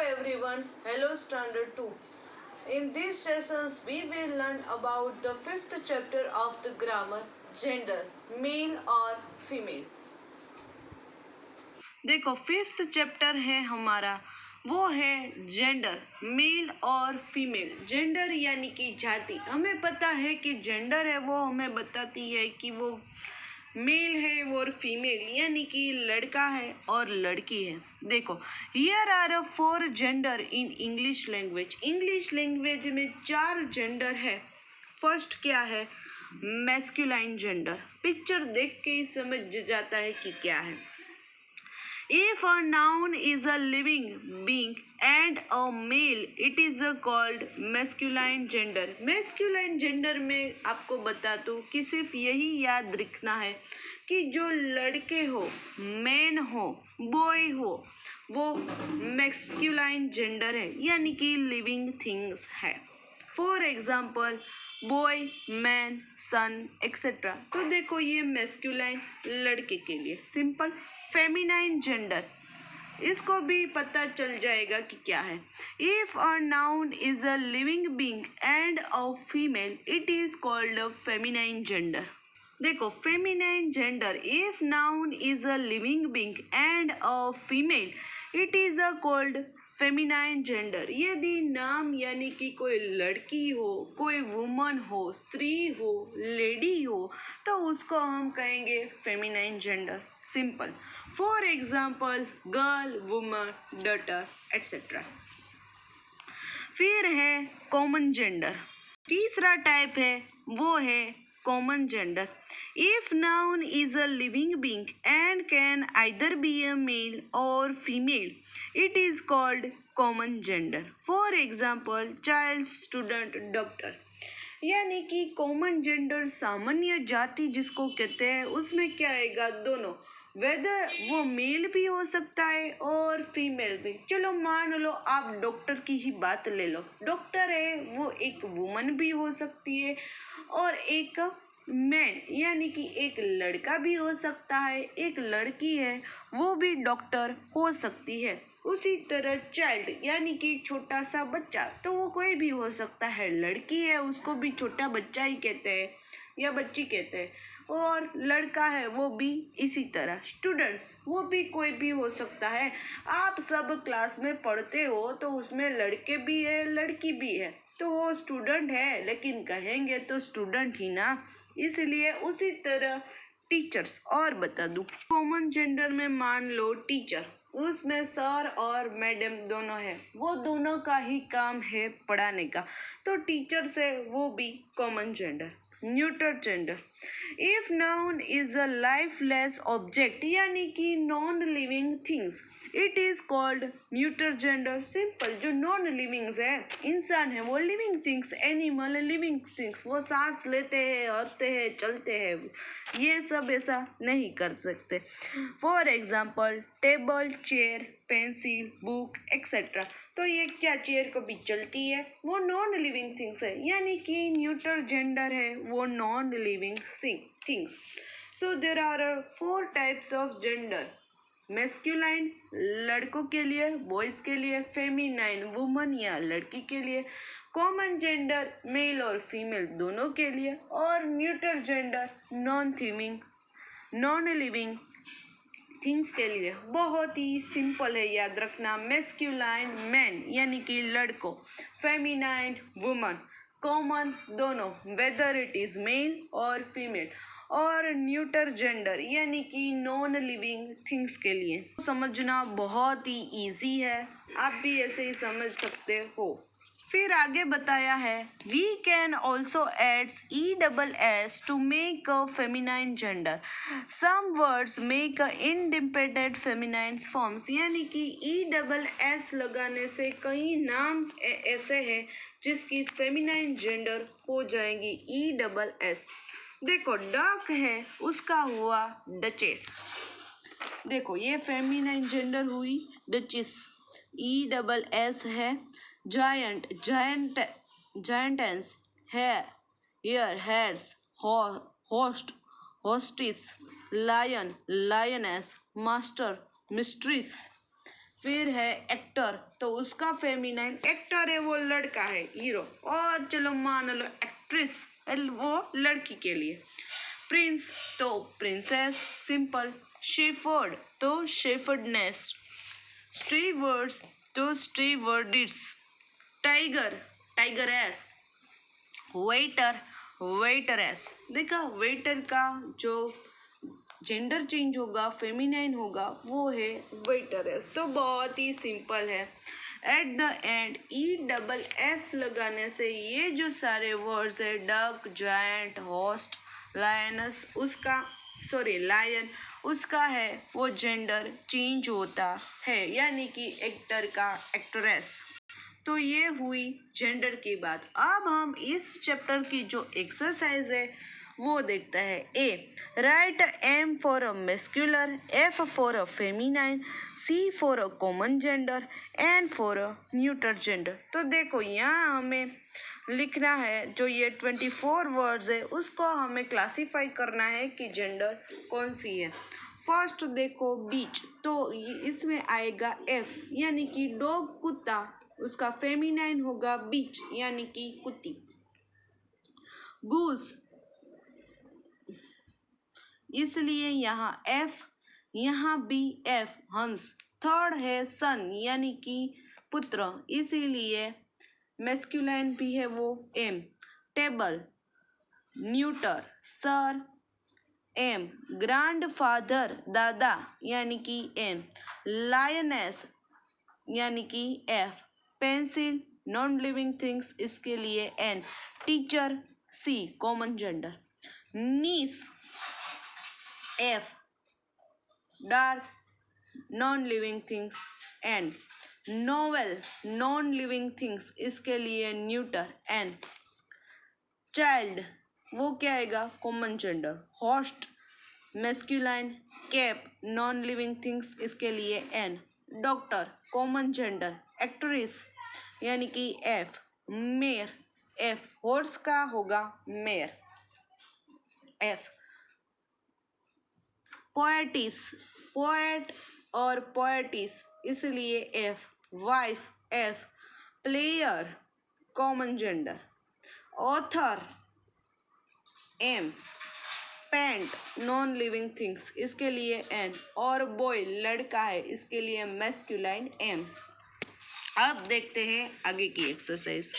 everyone, hello Standard 2. In these sessions, we will learn about the fifth chapter of the grammar, gender, male or female. देखो fifth chapter है हमारा, वो है gender, mail और female. Gender यानी कि जाति। हमें पता है कि जेंडर है वो हमें बताती है कि वो मेल है और फीमेल यानी कि लड़का है और लड़की है। देखो here are 4 gender in English language. English language में 4 जेंडर है। फर्स्ट क्या है? Masculine gender. पिक्चर देख के ही समझ जाता है कि क्या है। If a noun is a living being and a male, it is called masculine gender. Masculine gender में आपको बता दूँ कि सिर्फ यही याद रखना है कि जो लड़के हो, मैन हो, बॉय हो, वो masculine gender है यानी कि living things है। For example boy, man, son etcetera. तो देखो ये मैस्कुलाइन लड़के के लिए। सिंपल। फेमिनाइन जेंडर, इसको भी पता चल जाएगा कि क्या है। If a noun is a living being and a female, it is called a feminine gender. देखो feminine gender, if noun is a living being and a female, it is a called feminine gender. यदि नाम यानी कि कोई लड़की हो, कोई woman हो, स्त्री हो, लेडी हो, तो उसको हम कहेंगे feminine gender. Simple. For example girl, woman, daughter etcetera. फिर है कॉमन जेंडर। तीसरा टाइप है वो है common gender. If noun is a living being and can either be a male और female, it is called common gender. For example child, student, doctor. यानी कि common gender सामान्य जाति जिसको कहते हैं, उसमें क्या आएगा? दोनों। वेदर वो मेल भी हो सकता है और फीमेल भी। चलो मान लो आप डॉक्टर की ही बात ले लो। डॉक्टर है वो एक वुमन भी हो सकती है और एक मैन यानी कि एक लड़का भी हो सकता है। एक लड़की है वो भी डॉक्टर हो सकती है। उसी तरह चाइल्ड यानी कि छोटा सा बच्चा, तो वो कोई भी हो सकता है। लड़की है उसको भी छोटा बच्चा ही कहते हैं या बच्ची कहते हैं, और लड़का है वो भी इसी तरह। स्टूडेंट्स वो भी कोई भी हो सकता है। आप सब क्लास में पढ़ते हो तो उसमें लड़के भी है, लड़की भी है, तो वो स्टूडेंट है, लेकिन कहेंगे तो स्टूडेंट ही ना, इसलिए उसी तरह टीचर्स। और बता दूं कॉमन जेंडर में मान लो टीचर, उसमें सर और मैडम दोनों है, वो दोनों का ही काम है पढ़ाने का, तो टीचर्स है वो भी common gender. Neutral gender, if noun is a lifeless object यानी कि non living things, it is called neutral gender. Simple. जो नॉन लिविंग्स है, इंसान है, वो living things, animal living things, वो सांस लेते हैं, हंसते हैं, चलते हैं, ये सब ऐसा नहीं कर सकते। For example table, chair, pencil, book etcetera. तो ये क्या चेयर कभी चलती है? वो नॉन लिविंग थिंग्स है, यानी कि न्यूट्रल जेंडर है वो non living things. So there are 4 types of gender. Masculine लड़कों के लिए, बॉयज़ के लिए, फेमिनाइन वुमन या लड़की के लिए, कॉमन जेंडर मेल और फीमेल दोनों के लिए, और neutral gender non living things के लिए। बहुत ही सिंपल है याद रखना। मैस्कुलाइन मैन यानी कि लड़कों, फेमिनाइन वुमन, कॉमन दोनों वेदर इट इज मेल और फीमेल, और न्यूट्रल जेंडर यानी कि नॉन लिविंग थिंग्स के लिए। समझना बहुत ही इजी है, आप भी ऐसे ही समझ सकते हो। फिर आगे बताया है we can also adds ESS to make a feminine gender. Some words make a independent feminine forms, यानी कि ESS लगाने से कई नाम्स ऐसे हैं जिसकी फेमिनाइन जेंडर हो जाएंगी ESS। देखो डक है उसका हुआ डचेस। देखो ये फेमिनाइन जेंडर हुई डचेस, ESS है। Giant, giantess, heir, heiress, host, hostess, lion, lioness, master, mistress. फिर है एक्टर, तो उसका फेमिनाइन, एक्टर है वो लड़का है, हीरो। और चलो मान लो एक्ट्रेस, वो लड़की के लिए। प्रिंस तो प्रिंसेस, सिंपल। शेफर्ड तो शेफर्डनेस। स्टीवर्ड्स तो stewardess. Tiger tigress. Waiter waitress. देखा, वेटर का जो जेंडर चेंज होगा, फेमिनाइन होगा, वो है वेटरेस। तो बहुत ही सिंपल है। एट द एंड ESS लगाने से ये जो सारे वर्ड्स है, डक, जायंट, होस्ट, लायनस, उसका लायन, उसका है वो जेंडर चेंज होता है, यानी कि एक्टर का एक्ट्रेस। तो ये हुई जेंडर की बात। अब हम इस चैप्टर की जो एक्सरसाइज है वो देखते हैं। ए, write M for a masculine, F for a feminine, C for a common gender, N for a neuter gender. तो देखो यहाँ हमें लिखना है, जो ये 24 वर्ड्स है उसको हमें क्लासीफाई करना है कि जेंडर कौन सी है। फर्स्ट देखो बीच, तो इसमें आएगा F, यानी कि डॉग, कुत्ता, उसका फेमिनाइन होगा बीच, यानी कि कुत्ती। गूस, इसलिए यहाँ F, यहाँ भी F, हंस। थर्ड है सन, यानी कि पुत्र, इसीलिए मेस्कुलाइन भी है वो M। Table, neuter, sir, M। Grandfather, दादा, यानी कि N। लायनेस, यानी कि F। Pencil, non living things, इसके लिए N। Teacher, C, common gender. Niece, F। Dark, non living things, N। Novel, non living things, इसके लिए न्यूटर, N। चाइल्ड, वो क्या आएगा, common gender. Host, masculine. Cap, non living things, इसके लिए N। Doctor, common gender. Actress, यानी कि F। Mare, F। Horse का होगा मेयर, F। पोएटिस, पोएट और पोएटिस, इसलिए F। Wife, F। Player, common gender. Author, M। Paint, non living things, इसके लिए N। और बॉय, लड़का है, इसके लिए मैस्कुलाइन, M। अब देखते हैं आगे की exercise.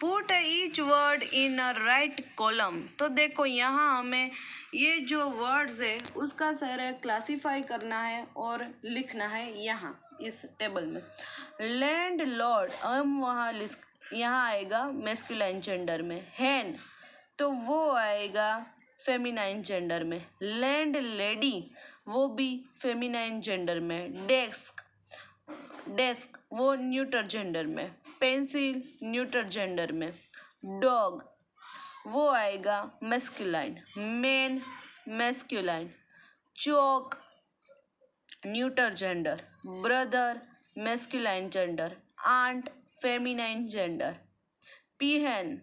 Put each word in a right column. तो देखो यहाँ हमें ये जो वर्ड्स है उसका सारा क्लासीफाई करना है और लिखना है यहाँ इस टेबल में। लैंड लॉर्ड, हम वहाँ यहाँ आएगा मेस्कुलाइन जेंडर में। हैन, तो वो आएगा फेमिनाइन जेंडर में। लैंड लेडी, वो भी फेमिनाइन जेंडर में। डेस्क, डेस्क वो न्यूटर जेंडर में। पेंसिल, न्यूटर जेंडर में। डॉग, वो आएगा masculine. Man, masculine. Chalk, neuter gender. Brother, masculine gender. Aunt, feminine gender. Peahen,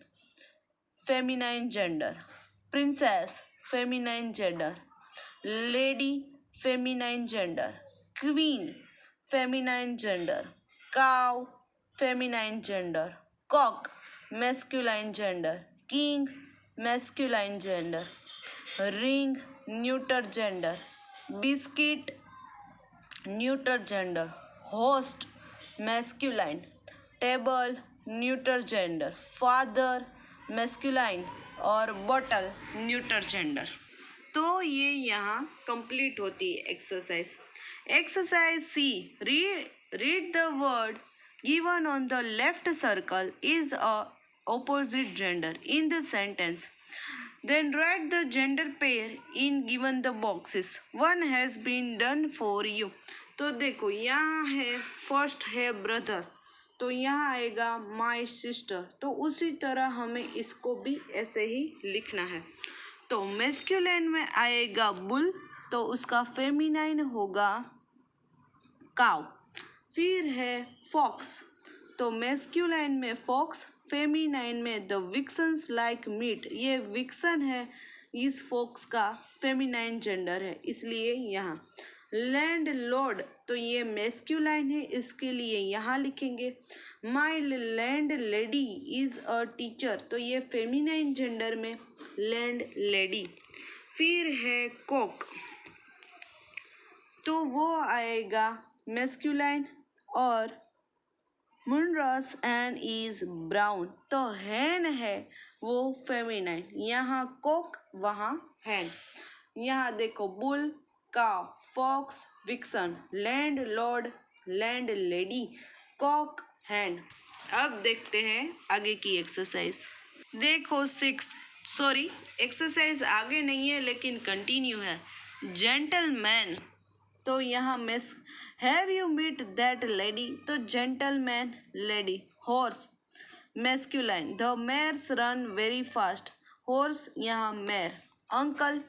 feminine gender. Princess, feminine gender. Lady, feminine gender. Queen, feminine gender. Cow, feminine gender. Cock, masculine gender. King, masculine gender. Ring, neuter gender. Biscuit, neuter gender. Host, masculine. Table, neuter gender. Father, masculine. और bottle, neuter gender. तो ये यहाँ complete होती है exercise. Exercise C, read the word given on the left circle is a opposite gender in the sentence. Then write the gender pair in given the boxes. One has been done for you. तो देखो यहाँ है, first है brother, तो यहाँ आएगा my sister. तो उसी तरह हमें इसको भी ऐसे ही लिखना है। तो मेस्कुलाइन में आएगा बुल, तो उसका फेमिनाइन होगा काउ। फिर है फॉक्स, तो मेस्कुलाइन में फॉक्स, फेमिनाइन में द विक्सन्स लाइक मीट, ये विक्सन है, इस फॉक्स का फेमिनाइन जेंडर है, इसलिए यहाँ। लैंड लॉर्ड, तो ये मेस्क्यूलाइन है, इसके लिए यहाँ लिखेंगे। माई land lady is a teacher, तो ये फेमिनाइन जेंडर में लैंड लेडी। फिर है कॉक, तो वो आएगा मेस्क्यूलाइन, और मुनरस एंड इज ब्राउन, तो हैन है वो फेमिनाइन। यहाँ कॉक, वहाँ हैन। यहाँ देखो bull, cow, fox, vixen, landlord, landlady, cock, hen. अब देखते हैं आगे की एक्सरसाइज। देखो एक्सरसाइज आगे नहीं है लेकिन कंटिन्यू है। जेंटलमैन, तो यहाँ miss have you meet that lady, तो gentleman lady. Horse masculine, the mares run very fast, horse यहाँ mare. Uncle,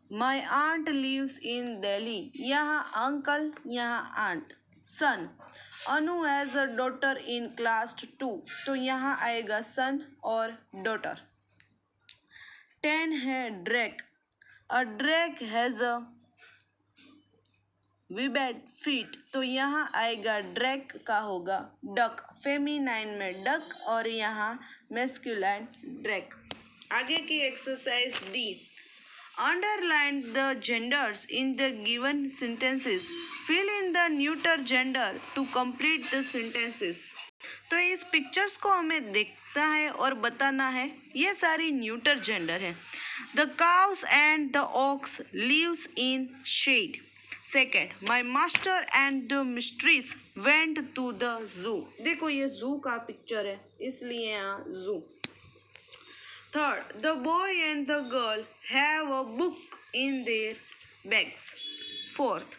my aunt lives in Delhi, यहाँ अंकल, यहाँ aunt. Son, Anu has a daughter in class 2, तो यहाँ आएगा सन और डॉटर। 10 है ड्रैक, अ ड्रैक has a विबेड feet, तो यहाँ आएगा ड्रैक का होगा डक, फेमिनाइन में डक और यहाँ मेस्क्यूलाइन ड्रैक। आगे की exercise D. Underline the genders in the given sentences, fill in the neuter gender to complete the sentences. तो इस पिक्चर्स को हमें देखना है और बताना है, ये सारी न्यूटर जेंडर है। The cows and the ox lives in shed. Second, my master and the mistress went to the zoo, देखो ये जू का पिक्चर है इसलिए यहाँ zoo. Third, the boy and the girl have a book in their bags. Fourth,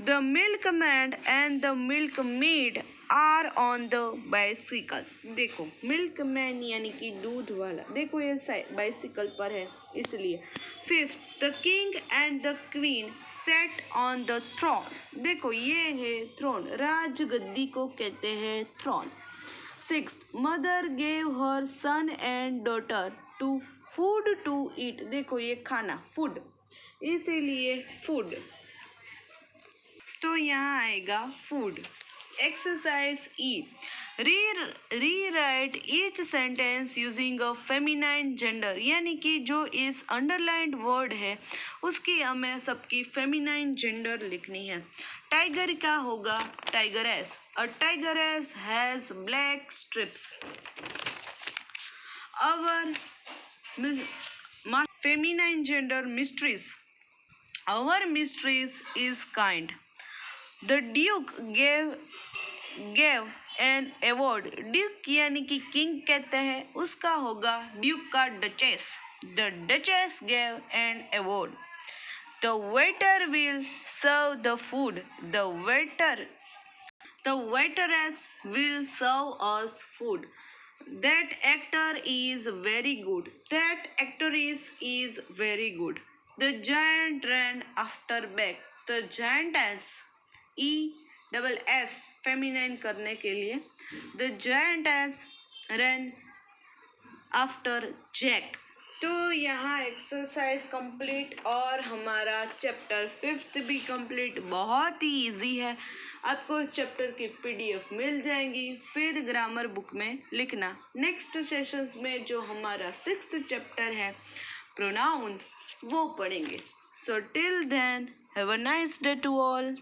the milkman and the milkmaid are on the bicycle, देखो milkman यानी कि दूध वाला, देखो ये बाइसिकल पर है इसलिए। Fifth, the king and the queen set on the throne, देखो ये है थ्रोन, राजगद्दी को कहते हैं throne. Sixth, mother gave her son and daughter to food to eat, देखो ये खाना फूड इसीलिए फूड, तो यहाँ आएगा food. Exercise E, rewrite each sentence using a feminine gender, यानी कि जो इस अंडरलाइंड वर्ड है उसकी हमें सबकी फेमिनाइन जेंडर लिखनी है। टाइगर का होगा tigress, a tigress has black stripes. Our feminine gender mistress, our mistress is kind. The duke gave an award, duke यानी कि किंग कहते हैं, उसका होगा ड्यूक का duchess, the duchess gave an award. The waiter will serve the food, the waitress will serve us food. That actor is very good, that actress is very good. The giant ran after bag, the giantess ESS feminine करने के लिए, the जायंटेस run after Jack. तो यहाँ exercise complete और हमारा chapter 5 भी complete, बहुत ही easy है। आपको इस चैप्टर की PDF मिल जाएंगी, फिर ग्रामर बुक में लिखना। नेक्स्ट सेशंस में जो हमारा 6th चैप्टर है प्रोनाउन, वो पढ़ेंगे। So till then have a nice day to all.